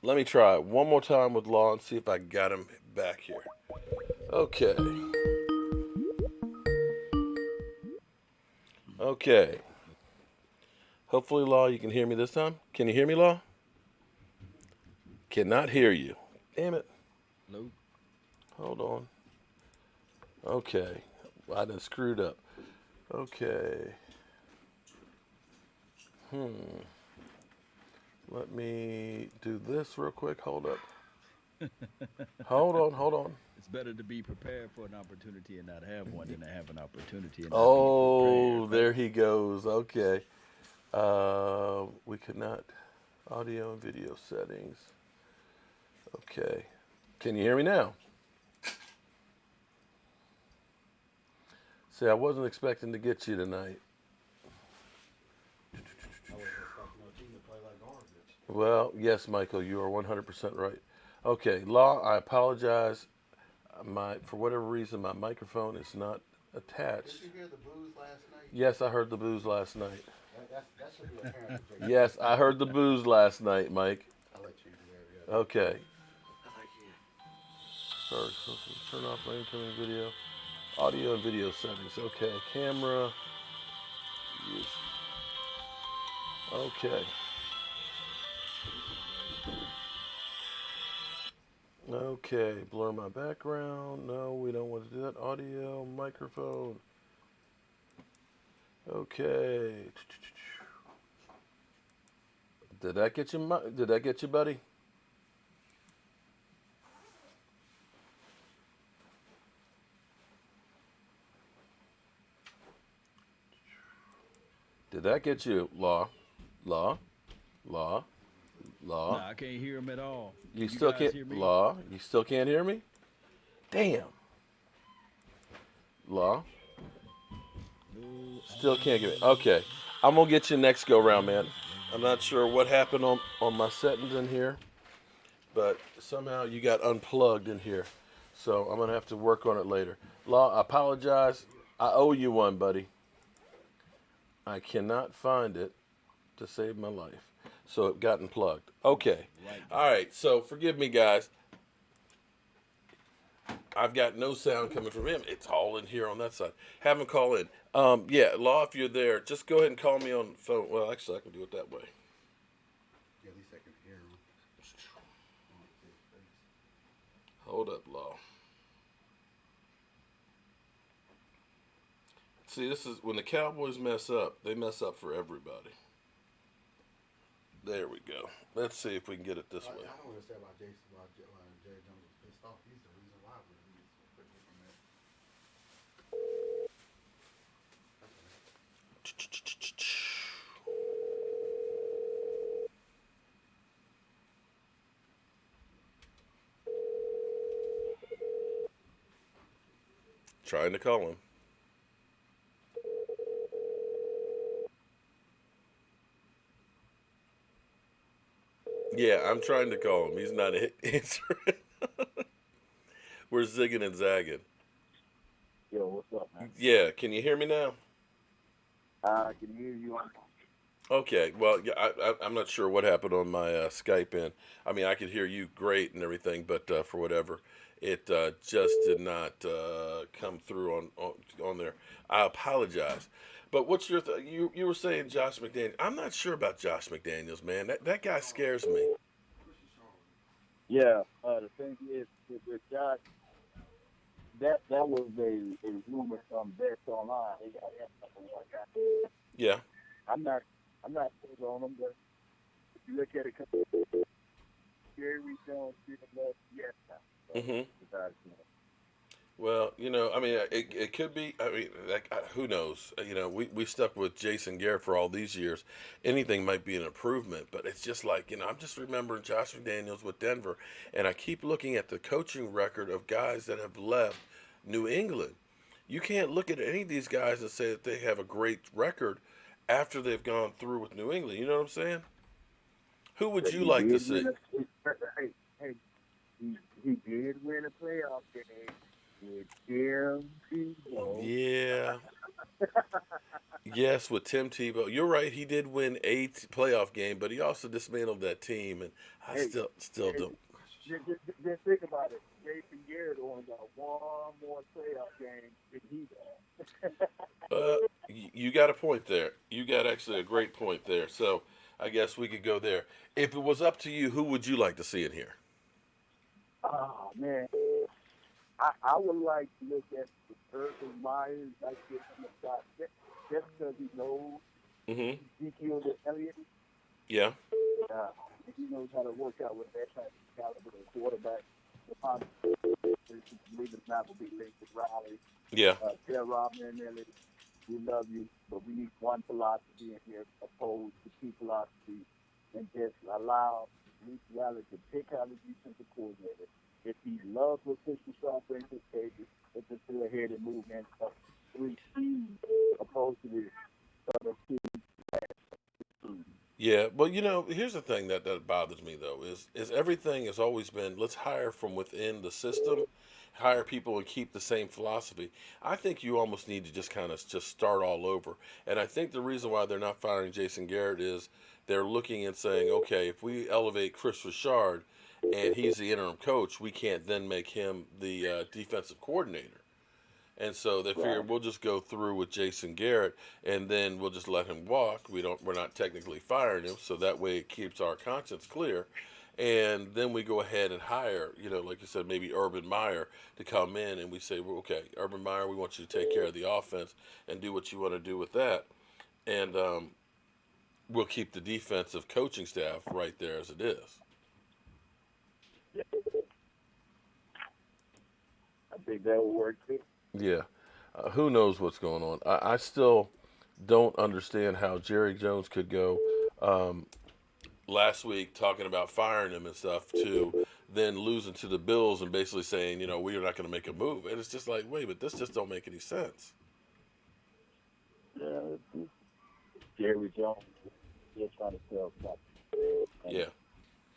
Let me try it one more time with Law and see if I got him back here. Okay. Okay. Hopefully, Law, you can hear me this time. Can you hear me, Law? Cannot hear you. Damn it. Hello? Hold on. Okay. I done screwed up. Okay. Let me do this real quick. Hold up. Hold on. It's better to be prepared for an opportunity and not have one than to have an opportunity and not Oh, be prepared. there he goes. Okay. We could not. Audio and video settings. Okay. Can you hear me now? See, I wasn't expecting to get you tonight. Well, yes, Michael, you are 100% right. Okay, Law, I apologize. For whatever reason, my microphone is not attached. Did you hear the booze last night? Yes, I heard the booze last night. That should be apparent. Yes, I heard the booze last night, Mike. I'll let you do that. Yeah. Okay. I like you. Sorry, turn off my incoming video. Audio and video settings. Okay, camera. Use. Okay. Okay, blur my background. No, we don't want to do that. Audio, microphone. Okay. Did that get you? Did that get you, buddy? Did that get you, Law? Law? Law? Law? Nah, I can't hear him at all. You Can still guys can't, hear me? Law? You still can't hear me? Damn. Law? Still can't get it. Okay. I'm going to get you next go round, man. I'm not sure what happened on my settings in here, but somehow you got unplugged in here. So I'm going to have to work on it later. Law, I apologize. I owe you one, buddy. I cannot find it to save my life. So it got unplugged. Okay. All right. So forgive me, guys. I've got no sound coming from him. It's all in here on that side. Have him call in. Yeah, Law, if you're there, just go ahead and call me on the phone. Well, actually, I can do it that way. Yeah, at least I can hear him. Hold up, Law. See, this is when the Cowboys mess up, they mess up for everybody. There we go. Let's see if we can get it this way. I don't want to say about Jason, about Jerry Jones was pissed off. He's the reason why we're putting him from that. Trying to call him. Yeah, I'm trying to call him. He's not answering. We're zigging and zagging. Yo, what's up, man? Yeah, can you hear me now? I can hear you. Okay, well, yeah, I'm not sure what happened on my Skype in. I mean, I could hear you great and everything, but for whatever, it just did not come through on there. I apologize. But what's your you were saying Josh McDaniels? I'm not sure about Josh McDaniels, man. That guy scares me. Yeah, the thing is with Josh, that was a rumor from Best Online. They got something like that. Yeah. I'm not big on him, but if you look at it, Jerry Jones didn't love yes now. Mhm. Well, I mean, it could be. I mean, who knows? We stuck with Jason Garrett for all these years. Anything might be an improvement, but it's just like, I'm just remembering Josh McDaniels with Denver, and I keep looking at the coaching record of guys that have left New England. You can't look at any of these guys and say that they have a great record after they've gone through with New England. You know what I'm saying? Who would you like to see? He did win a playoff game. With Tim Tebow. Yeah. Yes, with Tim Tebow. You're right. He did win a playoff game, but he also dismantled that team, and I still don't. Just think about it. Jason Garrett only got one more playoff game than he does. You got a point there. You got actually a great point there. So I guess we could go there. If it was up to you, who would you like to see in here? Oh, man. I would like to look at the Urban Myers, like this in the shot, just because he knows Ezekiel Elliott. Yeah. He knows how to work out with that type of caliber of quarterback. Leaving not will be linked with Riley. Yeah. Tell Robin and Elliott, we love you, but we need one philosophy in here opposed to two philosophies, and just allow Luke Riley to pick out the defensive coordinator. If he loves what Christian Sharp brings to the table, let's just go ahead and move in stuff 3 opposed to the other 2. Yeah, well, here's the thing that bothers me though is everything has always been let's hire from within the system, hire people and keep the same philosophy. I think you almost need to just kind of just start all over. And I think the reason why they're not firing Jason Garrett is they're looking and saying, okay, if we elevate Chris Richard and he's the interim coach, we can't then make him the defensive coordinator. And so they figured we'll just go through with Jason Garrett, and then we'll just let him walk. We're not technically firing him, so that way it keeps our conscience clear. And then we go ahead and hire, like you said, maybe Urban Meyer to come in, and we say, well, okay, Urban Meyer, we want you to take care of the offense and do what you want to do with that. And we'll keep the defensive coaching staff right there as it is. I think that would work too. Yeah. Who knows what's going on? I still don't understand how Jerry Jones could go last week talking about firing him and stuff to then losing to the Bills and basically saying, we're not going to make a move. And it's just like, wait, but this just don't make any sense. Yeah, Jerry Jones is trying to sell something. Yeah.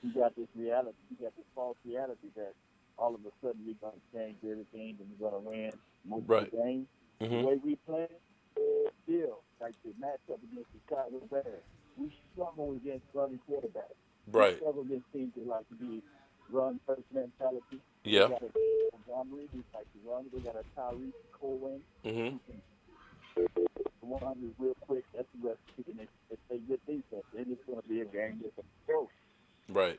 You got this reality, you got this false reality that all of a sudden we're going to change everything and we're going to win multiple games. Mm-hmm. The way we play, still, like the matchup against the Chicago Bears, we struggle against running quarterbacks. Right. We struggle against teams that like to be run first mentality. Yeah. We got a Montgomery who like to run. We got a Tyree Cohen. Mm-hmm. 100 real quick. That's the recipe. And if they get defense, then it's going to be a game that's a joke. Right.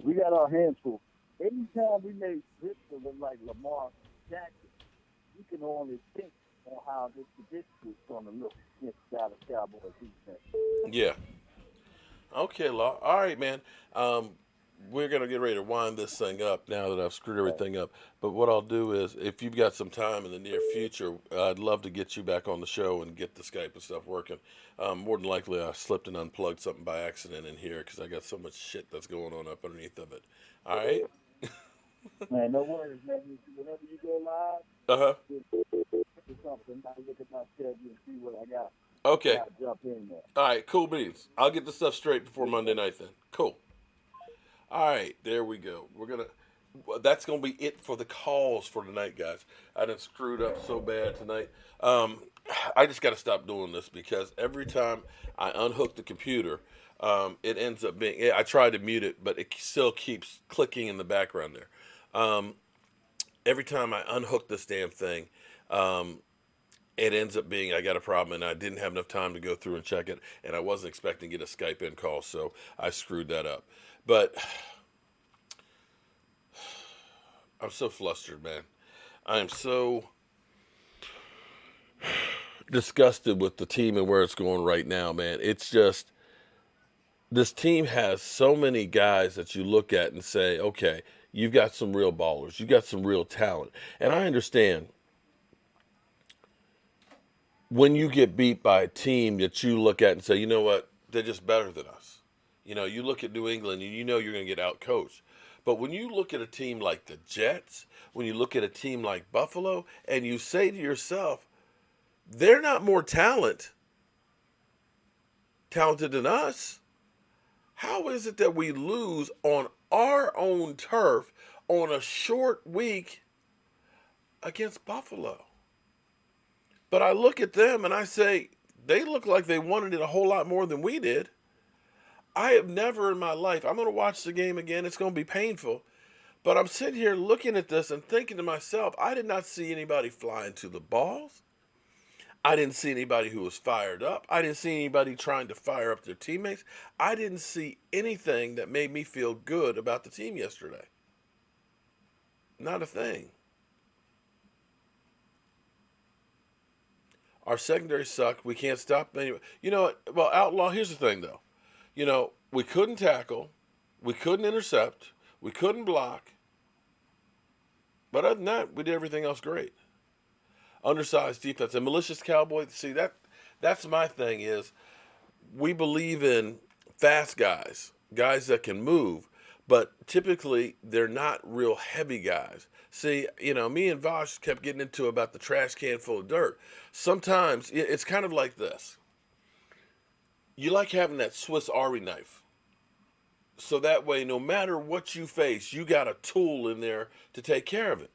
We got our hands full. Anytime we make Victor look like Lamar Jackson, you can only think on how this is going to look against the Dallas Cowboys defense. Yeah. Okay, Law. All right, man. We're going to get ready to wind this thing up now that I've screwed everything up. But what I'll do is, if you've got some time in the near future, I'd love to get you back on the show and get the Skype and stuff working. More than likely, I slipped and unplugged something by accident in here because I got so much shit that's going on up underneath of it. All right? Man, no worries, man. Whenever you go live, something. I look at my schedule and see what I got. Okay. Jump in there. All right, cool beans. I'll get the stuff straight before Monday night then. Cool. All right, there we go. That's gonna be it for the calls for tonight, guys. I done screwed up so bad tonight. I just got to stop doing this because every time I unhook the computer, it ends up being. I tried to mute it, but it still keeps clicking in the background there. Every time I unhook this damn thing, it ends up being I got a problem, and I didn't have enough time to go through and check it, and I wasn't expecting to get a Skype in call, so I screwed that up. But I'm so flustered, man. I am so disgusted with the team and where it's going right now, man. It's just, this team has so many guys that you look at and say, okay, you've got some real ballers. You've got some real talent. And I understand when you get beat by a team that you look at and say, you know what, they're just better than us. You look at New England and you know you're going to get out-coached. But when you look at a team like the Jets, when you look at a team like Buffalo, and you say to yourself, they're not more talented than us, how is it that we lose on our own turf on a short week against Buffalo? But I look at them and I say, they look like they wanted it a whole lot more than we did. I have never in my life, I'm going to watch the game again, it's going to be painful, but I'm sitting here looking at this and thinking to myself, I did not see anybody flying to the balls. I didn't see anybody who was fired up. I didn't see anybody trying to fire up their teammates. I didn't see anything that made me feel good about the team yesterday. Not a thing. Our secondary sucked. We can't stop anybody. You know what? Well, Outlaw, here's the thing, though. We couldn't tackle. We couldn't intercept. We couldn't block. But other than that, we did everything else great. Undersized defense. And malicious Cowboy, see, that's my thing is we believe in fast guys that can move, but typically they're not real heavy guys. See, me and Vosh kept getting into about the trash can full of dirt. Sometimes it's kind of like this. You like having that Swiss Army knife. So that way, no matter what you face, you got a tool in there to take care of it.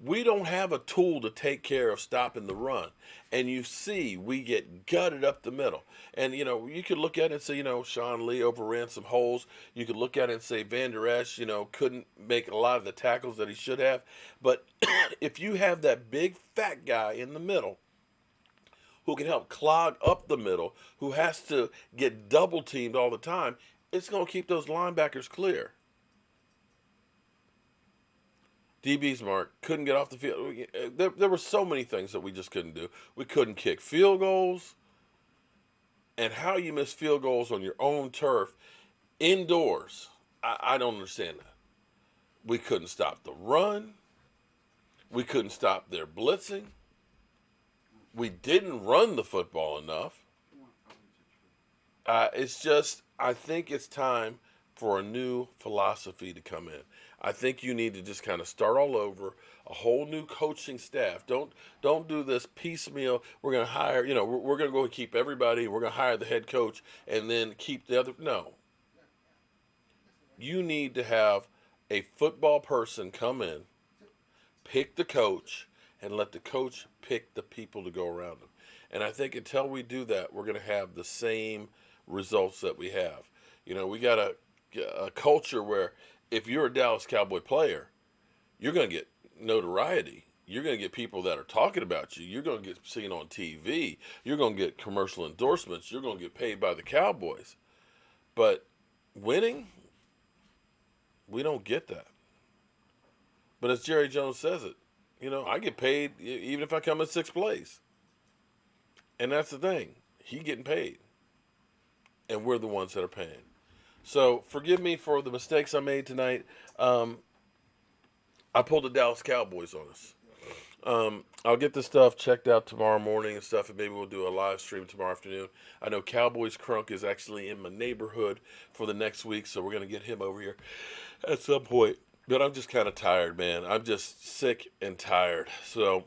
We don't have a tool to take care of stopping the run. And you see, we get gutted up the middle. And, you could look at it and say, Sean Lee overran some holes. You could look at it and say Van Der Esch, couldn't make a lot of the tackles that he should have. But if you have that big fat guy in the middle who can help clog up the middle, who has to get double teamed all the time, it's going to keep those linebackers clear. DB's Mark couldn't get off the field. There were so many things that we just couldn't do. We couldn't kick field goals. And how you miss field goals on your own turf indoors, I don't understand that. We couldn't stop the run. We couldn't stop their blitzing. We didn't run the football enough. It's just, I think it's time for a new philosophy to come in. I think you need to just kind of start all over, a whole new coaching staff. Don't do this piecemeal. We're going to hire, we're going to go and keep everybody. We're going to hire the head coach and then keep the other. No. You need to have a football person come in, pick the coach, and let the coach pick the people to go around them. And I think until we do that, we're going to have the same results that we have. We got a culture where if you're a Dallas Cowboy player, you're going to get notoriety. You're going to get people that are talking about you. You're going to get seen on TV. You're going to get commercial endorsements. You're going to get paid by the Cowboys. But winning, we don't get that. But as Jerry Jones says it, I get paid even if I come in sixth place. And that's the thing. He getting paid. And we're the ones that are paying. So forgive me for the mistakes I made tonight. I pulled the Dallas Cowboys on us. I'll get this stuff checked out tomorrow morning and stuff, and maybe we'll do a live stream tomorrow afternoon. I know Cowboys Crunk is actually in my neighborhood for the next week, so we're going to get him over here at some point. But I'm just kind of tired, man. I'm just sick and tired. So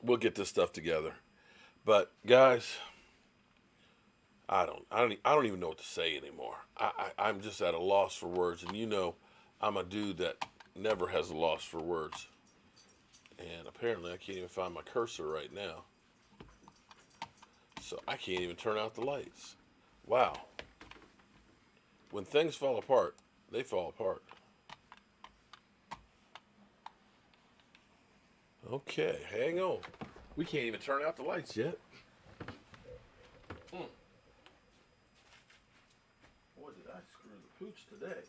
we'll get this stuff together. But guys, I don't even know what to say anymore. I'm just at a loss for words, and I'm a dude that never has a loss for words. And apparently I can't even find my cursor right now. So I can't even turn out the lights. Wow. When things fall apart, they fall apart. Okay, hang on. We can't even turn out the lights yet. Boy, did I screw the pooch today.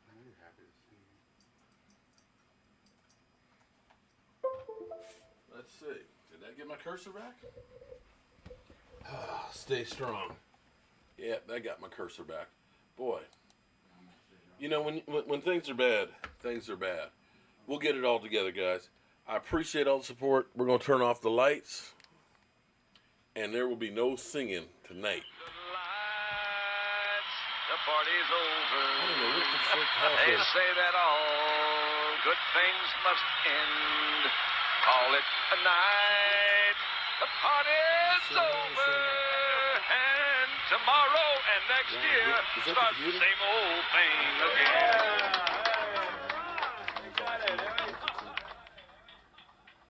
I'm happy to see you. Let's see. Did that get my cursor back? Stay strong. Yeah, that got my cursor back. Boy. When things are bad, things are bad. We'll get it all together, guys. I appreciate all the support. We're going to turn off the lights. And there will be no singing tonight. The party's over. I don't know what the fuck happened. They say that all good things must end. Call it a night. The party's over. And tomorrow and next year starts the same old thing again.